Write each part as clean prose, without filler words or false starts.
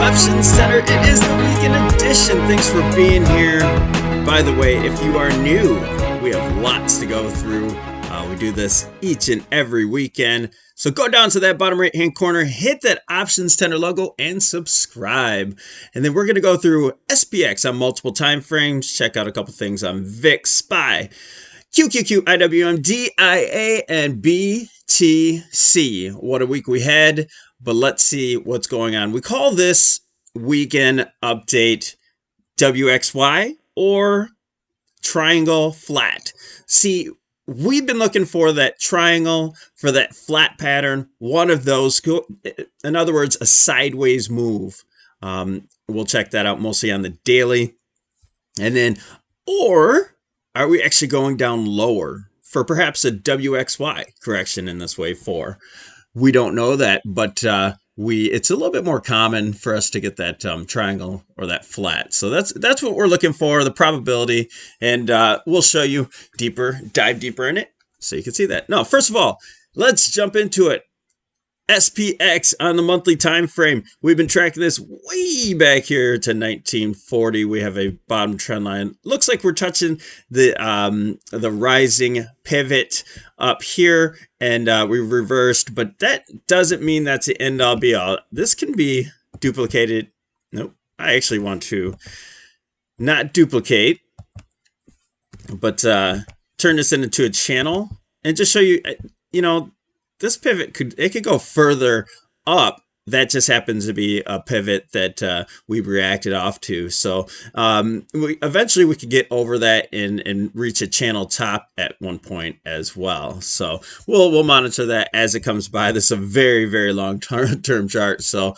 Options Center. It is the weekend edition. Thanks for being here. By the way, if you are new, we have lots to go through. We do this each and every weekend. So go down to that bottom right hand corner, hit that Options Center logo, and subscribe. And then we're going to go through SPX on multiple time frames. Check out a couple things on VIX, SPY, QQQ, IWM, DIA, and BTC. What a week we had. But let's see what's going on. We call this weekend update WXY or triangle flat. See, we've been looking for that triangle, for that flat pattern, one of those. In other words, a sideways move. We'll check that out mostly on the daily. And then, or are we actually going down lower for perhaps a WXY correction in this wave 4? We don't know that, but it's a little bit more common for us to get that triangle or that flat. So that's what we're looking for, the probability, and we'll show you dive deeper in it so you can see that. Now, first of all, let's jump into it. SPX on the monthly time frame. We've been tracking this way back here to 1940. We have a bottom trend line. Looks like we're touching the rising pivot up here, and we reversed, but that doesn't mean that's the end all be all. This can be duplicated. Nope. I actually want to not duplicate, but turn this into a channel and just show you, this pivot could go further up. That just happens to be a pivot that we reacted off to. So eventually we could get over that and reach a channel top at one point as well. So we'll monitor that as it comes by. This is a very, very long term chart. So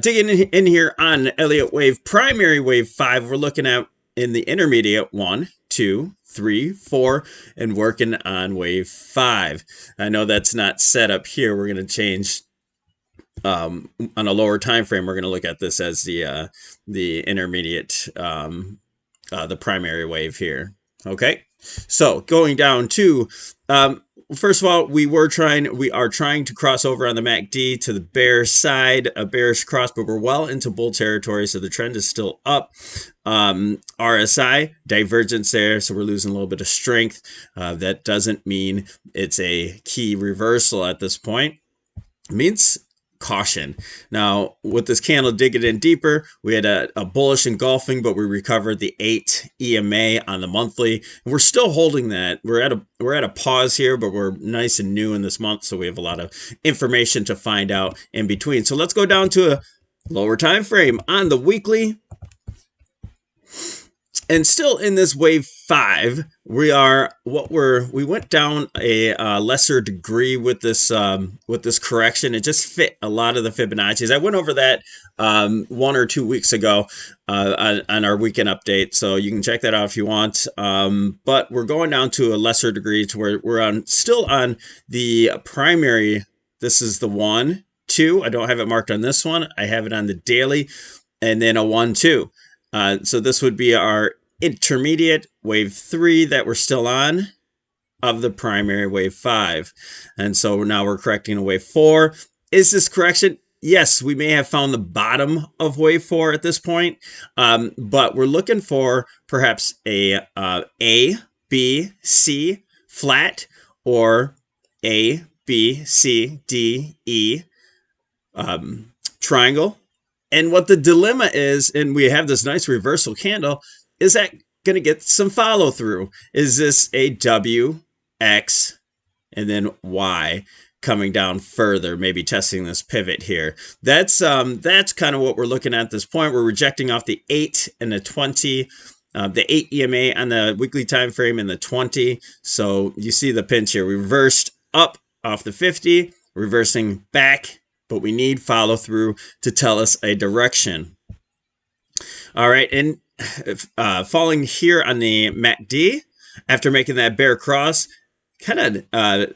digging in here on Elliott wave, primary wave 5, we're looking at in the intermediate 1, 2, 3, 4, and working on wave 5. I know that's not set up here. We're going to change on a lower time frame. We're going to look at this as the intermediate, the primary wave here. Okay, so going down to first of all, we are trying to cross over on the MACD to the bear side, a bearish cross, but we're well into bull territory, so the trend is still up. RSI divergence there, so we're losing a little bit of strength. That doesn't mean it's a key reversal at this point. It means caution. Now, with this candle digging in deeper, we had a bullish engulfing, but we recovered the 8 EMA on the monthly. And we're still holding that. We're at a pause here, but we're nice and new in this month, so we have a lot of information to find out in between. So let's go down to a lower time frame on the weekly. And still in this wave 5, we went down a lesser degree with this correction. It just fit a lot of the Fibonacci's. I went over that 1 or 2 weeks ago on our weekend update, so you can check that out if you want. But we're going down to a lesser degree to where we're still on the primary. This is the 1, 2. I don't have it marked on this one. I have it on the daily, and then a 1, 2. So this would be our intermediate wave 3 that we're still on of the primary wave 5. And so now we're correcting a wave 4. Is this correction? Yes, we may have found the bottom of wave 4 at this point, but we're looking for perhaps a B, C flat or A, B, C, D, E triangle. And what the dilemma is, and we have this nice reversal candle, is that going to get some follow through? Is this a W, X, and then Y coming down further, maybe testing this pivot here? That's kind of what we're looking at this point. We're rejecting off the 8 and the 20, the 8 EMA on the weekly time frame and the 20. So you see the pinch here. We reversed up off the 50, reversing back, but we need follow through to tell us a direction. All right, and falling here on the MACD after making that bear cross, kind of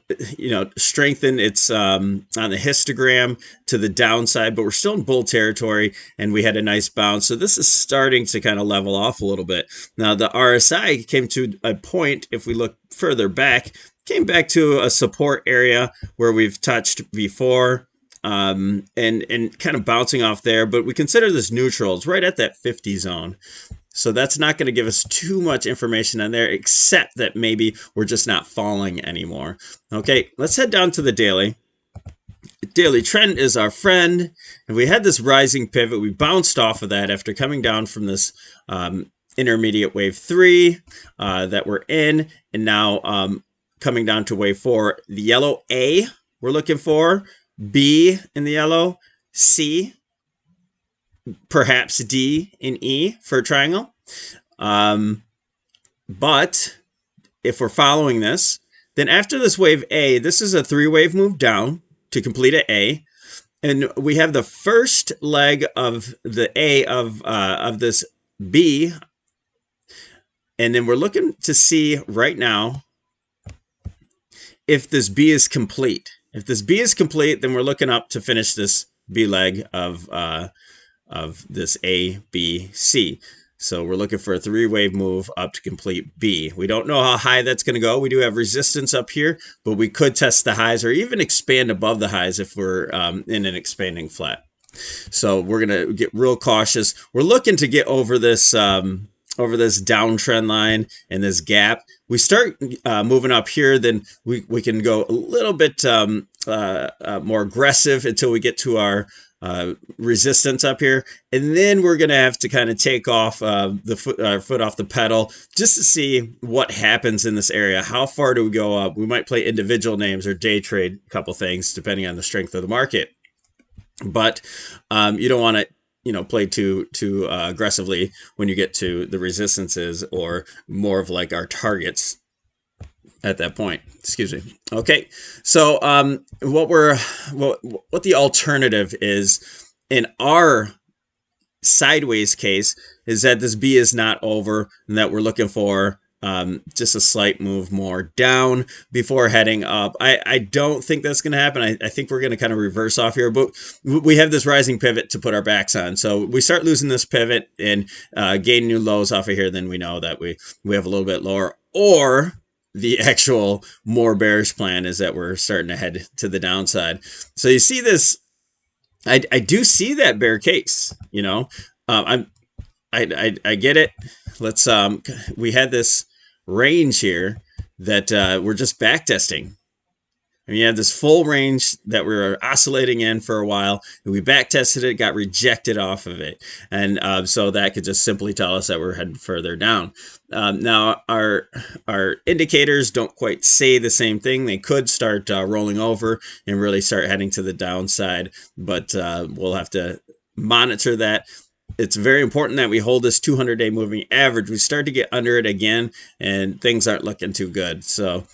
strengthened its on the histogram to the downside, but we're still in bull territory, and we had a nice bounce. So this is starting to kind of level off a little bit. Now the RSI came to a point, if we look further back, came back to a support area where we've touched before. and kind of bouncing off there, but we consider this neutral. It's right at that 50 zone. So that's not going to give us too much information on there, except that maybe we're just not falling anymore. Okay, let's head down to the daily. Daily trend is our friend, and we had this rising pivot. We bounced off of that after coming down from this intermediate wave 3 that we're in, and now coming down to wave 4. The yellow A we're looking for, B in the yellow, C, perhaps D and E for a triangle. But if we're following this, then after this wave A, this is a 3-wave move down to complete an A. And we have the first leg of the A of this B. And then we're looking to see right now if this B is complete. If this B is complete, then we're looking up to finish this B leg of this A, B, C. So we're looking for a 3-wave move up to complete B. We don't know how high that's going to go. We do have resistance up here, but we could test the highs or even expand above the highs if we're in an expanding flat. So we're going to get real cautious. We're looking to get over this downtrend line and this gap. We start moving up here, then we can go a little bit more aggressive until we get to our resistance up here, and then we're gonna have to kind of take off our foot off the pedal just to see what happens in this area. How far do we go up? We might play individual names or day trade a couple things depending on the strength of the market, but you don't want to play too aggressively when you get to the resistances or more of like our targets at that point. Excuse me. Okay, so what the alternative is in our sideways case is that this B is not over and that we're looking for just a slight move more down before heading up. I don't think that's going to happen. I think we're going to kind of reverse off here, but we have this rising pivot to put our backs on. So we start losing this pivot and gain new lows off of here, then we know that we have a little bit lower, or the actual more bearish plan is that we're starting to head to the downside. So you see this, I do see that bear case, I get it. Let's we had this range here that we're just back testing. And you had this full range that we were oscillating in for a while, and we back tested it, got rejected off of it, and so that could just simply tell us that we're heading further down. Now our indicators don't quite say the same thing. They could start rolling over and really start heading to the downside, but we'll have to monitor that. It's very important that we hold this 200-day moving average. We start to get under it again, and things aren't looking too good. So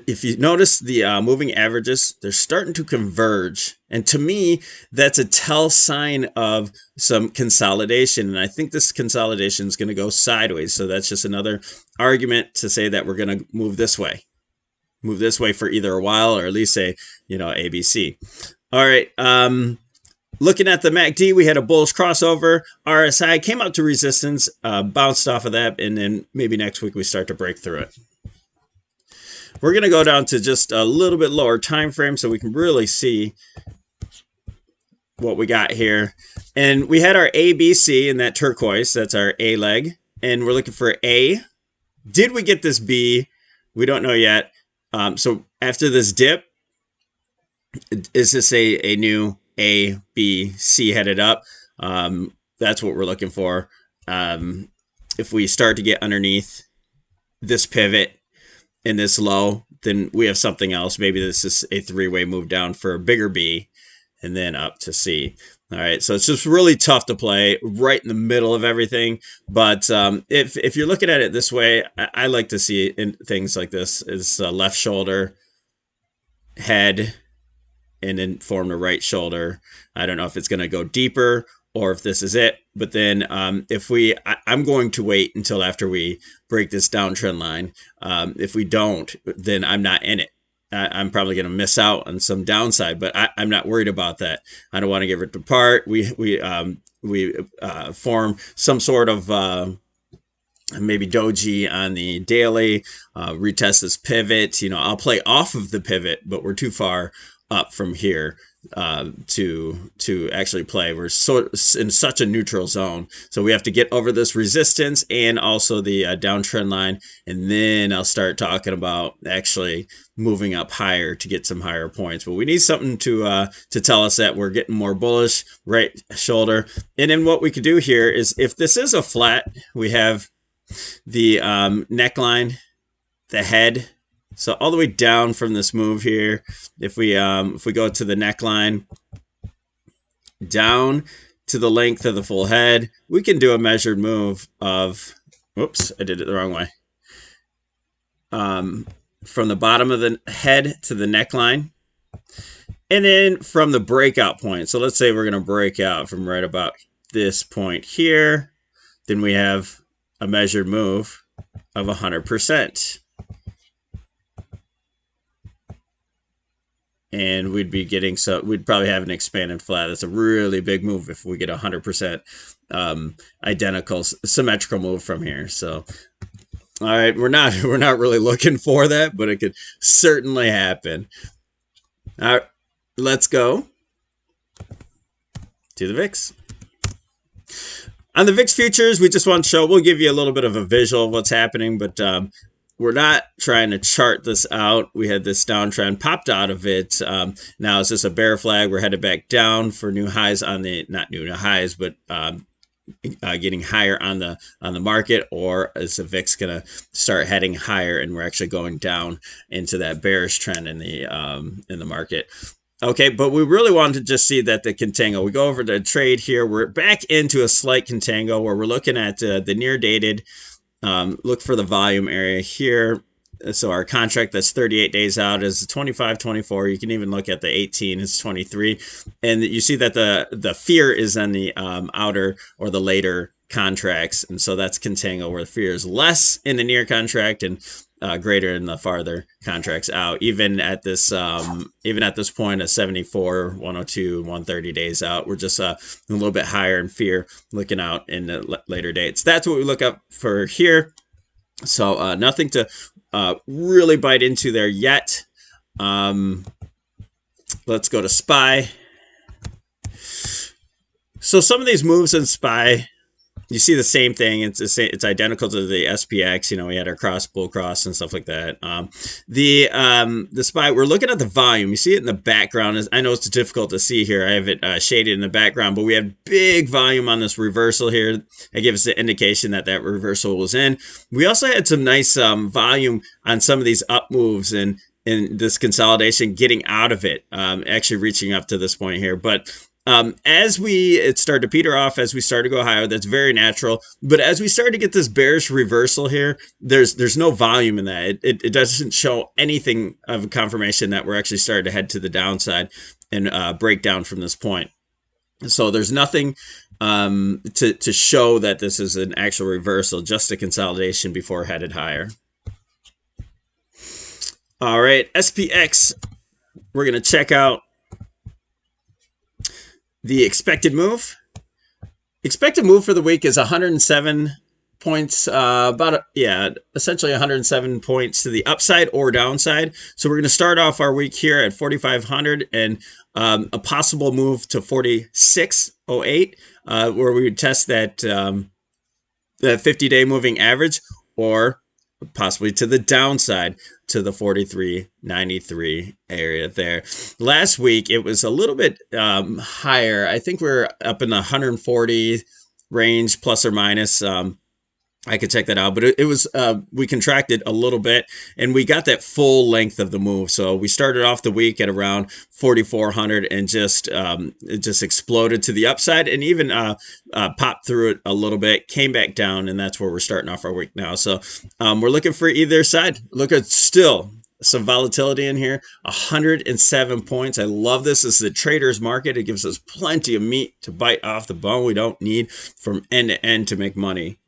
if you notice the moving averages, they're starting to converge. And to me, that's a tell sign of some consolidation. And I think this consolidation is going to go sideways. So that's just another argument to say that we're going to move this way. Move this way for either a while or at least say, ABC. All right. Looking at the MACD, we had a bullish crossover. RSI came up to resistance, bounced off of that, and then maybe next week we start to break through it. We're going to go down to just a little bit lower time frame so we can really see what we got here. And we had our ABC in that turquoise. That's our A leg. And we're looking for A. Did we get this B? We don't know yet. So after this dip, is this a new A, B, C headed up? That's what we're looking for. If we start to get underneath this pivot in this low, then we have something else. Maybe this is a 3-way move down for a bigger B and then up to C. All right, so it's just really tough to play right in the middle of everything. But if you're looking at it this way, I like to see in things like this is left shoulder, head, and then form the right shoulder. I don't know if it's going to go deeper or if this is it. But then I'm going to wait until after we break this downtrend line. If we don't, then I'm not in it. I'm probably going to miss out on some downside, but I'm not worried about that. I don't want to give it apart. We form some sort of maybe doji on the daily, retest this pivot. I'll play off of the pivot, but we're too far up from here to actually play. We're in such a neutral zone, so we have to get over this resistance and also the downtrend line, and then I'll start talking about actually moving up higher to get some higher points. But we need something to tell us that we're getting more bullish. Right shoulder, and then what we could do here is, if this is a flat, we have the neckline, the head. So all the way down from this move here, if we go to the neckline, down to the length of the full head, we can do a measured move of, whoops, I did it the wrong way. From the bottom of the head to the neckline, and then from the breakout point. So let's say we're going to break out from right about this point here. Then we have a measured move of 100%. And we'd be getting, so we'd probably have an expanded flat. That's a really big move if we get 100% identical symmetrical move from here. So, all right, we're not really looking for that, but it could certainly happen. All right, let's go to the VIX. On the VIX futures, we just want to show, we'll give you a little bit of a visual of what's happening, but we're not trying to chart this out. We had this downtrend, popped out of it. Now it's just a bear flag. We're headed back down for new highs on the, not new highs, but getting higher on the market, or is the VIX gonna start heading higher and we're actually going down into that bearish trend in the market? Okay, but we really wanted to just see that the contango. We go over the trade here. We're back into a slight contango where we're looking at the near dated. Look for the volume area here. So our contract that's 38 days out is 25.24. You can even look at the 18 is 23, and you see that the fear is on the outer or the later contracts, and so that's contango, where the fear is less in the near contract and greater in the farther contracts out. Even at this point of 74, 102, 130 days out, we're just a little bit higher in fear looking out in the later dates. That's what we look up for here. So nothing to really bite into there yet. Let's go to SPY. So some of these moves in SPY, you see the same thing. It's identical to the SPX. You know, we had our cross, bull cross, and stuff like that. The SPY, we're looking at the volume. You see it in the background. I know it's difficult to see here. I have it shaded in the background, but we have big volume on this reversal here. That gives us the indication that that reversal was in. We also had some nice volume on some of these up moves and in this consolidation, getting out of it, actually reaching up to this point here. But as it started to peter off, as we start to go higher, that's very natural. But as we start to get this bearish reversal here, there's no volume in that. It doesn't show anything of confirmation that we're actually starting to head to the downside and break down from this point. So there's nothing to show that this is an actual reversal, just a consolidation before headed higher. All right, SPX, we're going to check out the expected move. Expected move for the week is 107 points, essentially 107 points to the upside or downside. So we're going to start off our week here at 4,500 and a possible move to 4608, where we would test that the 50-day moving average, or possibly to the downside to the 43.93 area there. Last week, it was a little bit higher. I think we're up in the 140 range, plus or minus. I could check that out, but it was, we contracted a little bit and we got that full length of the move. So we started off the week at around 4,400 and it just exploded to the upside and even popped through it a little bit, came back down, and that's where we're starting off our week now. So we're looking for either side. Look at still some volatility in here, 107 points. I love this. This is a trader's market. It gives us plenty of meat to bite off the bone we don't need from end to end to make money.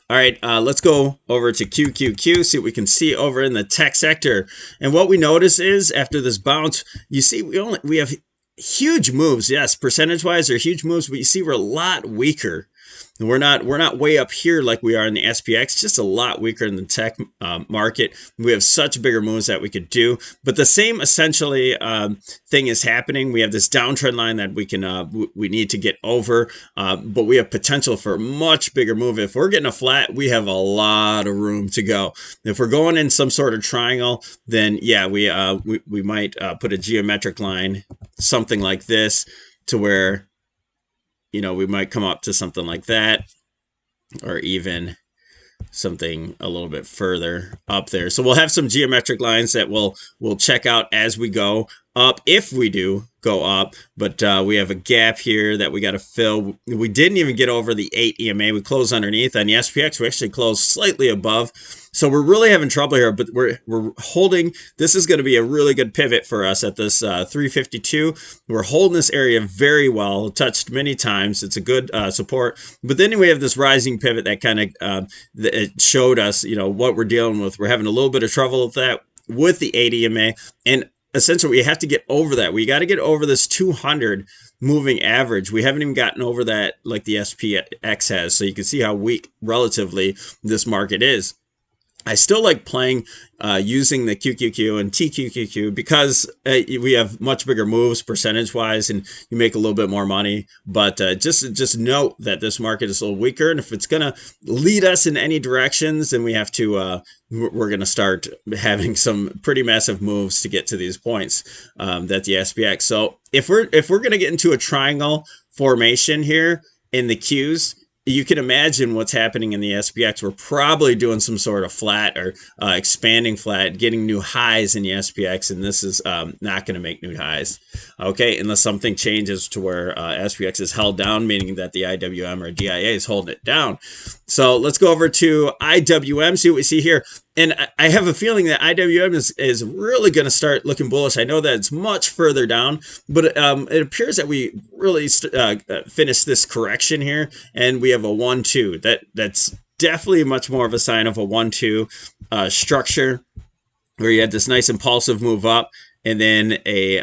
All right, let's go over to QQQ, see what we can see over in the tech sector. And what we notice is after this bounce, you see we have huge moves. Yes, percentage-wise, they're huge moves, but you see we're a lot weaker And we're not way up here like we are in the SPX, just a lot weaker in the tech market. We have such bigger moves that we could do, but the same essentially thing is happening. We have this downtrend line that we need to get over, but we have potential for a much bigger move. If we're getting a flat, we have a lot of room to go. If we're going in some sort of triangle, then yeah, we might put a geometric line, something like this, to where, you know, we might come up to something like that, or even something a little bit further up there. So we'll have some geometric lines that we'll check out as we go up, if we do go up. But we have a gap here that we got to fill. We didn't even get over the 8 EMA. We closed underneath. On the SPX, we actually closed slightly above. So we're really having trouble here, but we're holding. This is going to be a really good pivot for us at this 352. We're holding this area very well, touched many times. It's a good support. But then we have this rising pivot that kind of it showed us, you know, what we're dealing with. We're having a little bit of trouble with that, with the 8 EMA. And essentially, we have to get over that. We got to get over this 200 moving average. We haven't even gotten over that like the SPX has. So you can see how weak relatively this market is. I still like playing using the QQQ and TQQQ because we have much bigger moves percentage-wise, and you make a little bit more money. But just note that this market is a little weaker, and if it's going to lead us in any directions, then we have to we're going to start having some pretty massive moves to get to these points that the SPX. So if we're going to get into a triangle formation here in the Qs, you can imagine what's happening in the SPX. We're probably doing some sort of flat or expanding flat, getting new highs in the SPX, and this is not going to make new highs, okay, unless something changes to where SPX is held down, meaning that the IWM or DIA is holding it down. So let's go over to IWM, see what we see here. And I have a feeling that IWM is really going to start looking bullish. I know that it's much further down, but it appears that we really finished this correction here, and we have a 1-2. That's definitely much more of a sign of a 1-2 structure, where you had this nice impulsive move up, and then a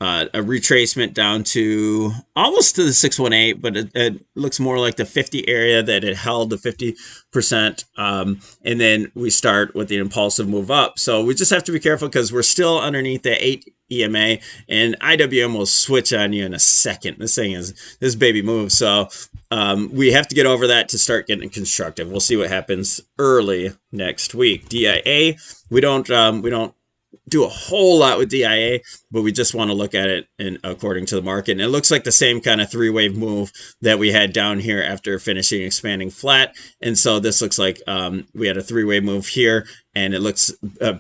retracement down to almost to the 618, but it looks more like the 50 area that it held the 50%. And then we start with the impulsive move up. So we just have to be careful because we're still underneath the 8 EMA, and IWM will switch on you in a second. This baby moves. So we have to get over that to start getting constructive. We'll see what happens early next week. DIA, we don't do a whole lot with DIA, but we just want to look at it according to the market. And it looks like the same kind of 3-wave move that we had down here after finishing expanding flat. And so this looks like we had a 3-wave move here, and it looks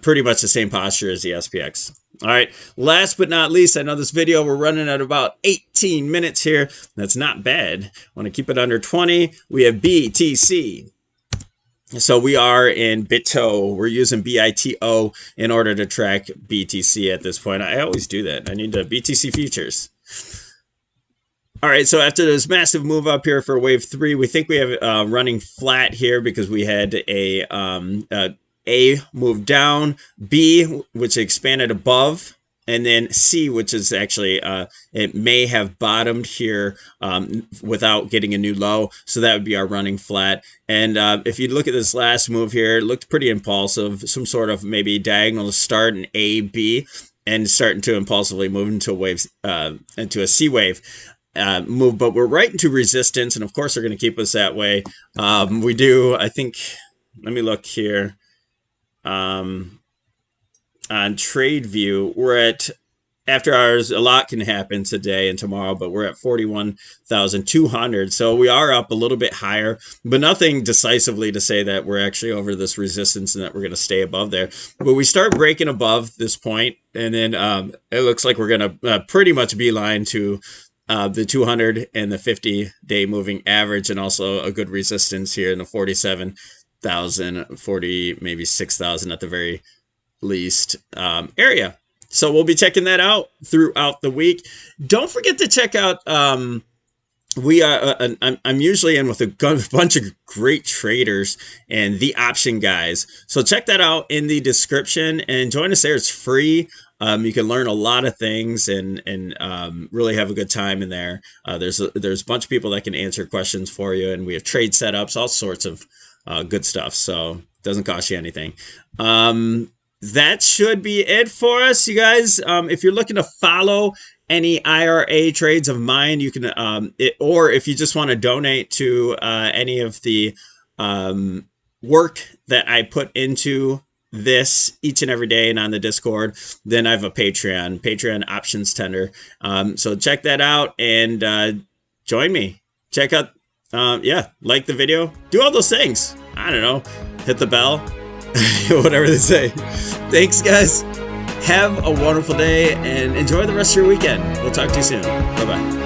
pretty much the same posture as the SPX. All right, last but not least, I know this video, we're running at about 18 minutes here. That's not bad. I want to keep it under 20. We have BTC. So we are in BITO. We're using BITO in order to track BTC at this point. I always do that. I need the BTC futures. All right, so after this massive move up here for wave 3, we think we have running flat here because we had a move down, B, which expanded above, and then C, which is actually, it may have bottomed here without getting a new low. So that would be our running flat. And if you look at this last move here, it looked pretty impulsive, some sort of maybe diagonal start in A, B, and starting to impulsively move into a C wave. Move, but we're right into resistance, and of course they're going to keep us that way. We do, I think, let me look here. On TradeView, we're at, after hours, a lot can happen today and tomorrow, but we're at 41,200. So we are up a little bit higher, but nothing decisively to say that we're actually over this resistance and that we're going to stay above there. But we start breaking above this point, and then it looks like we're going to pretty much beeline to the 200 and the 50-day moving average, and also a good resistance here in the 47,000, maybe 6,000 at the very least area. So we'll be checking that out throughout the week. Don't forget to check out I'm usually in with a bunch of great traders and the option guys. So check that out in the description and join us there. It's free. You can learn a lot of things and really have a good time in there. There's a bunch of people that can answer questions for you, and we have trade setups, all sorts of good stuff. So it doesn't cost you anything. That should be it for us, you guys. If you're looking to follow any IRA trades of mine, you can, or if you just want to donate to any of the work that I put into this each and every day and on the Discord, then I have a Patreon options tender. So check that out and join me. Check out, like the video, do all those things. I don't know, hit the bell, whatever they say. Thanks, guys. Have a wonderful day and enjoy the rest of your weekend. We'll talk to you soon. Bye-bye.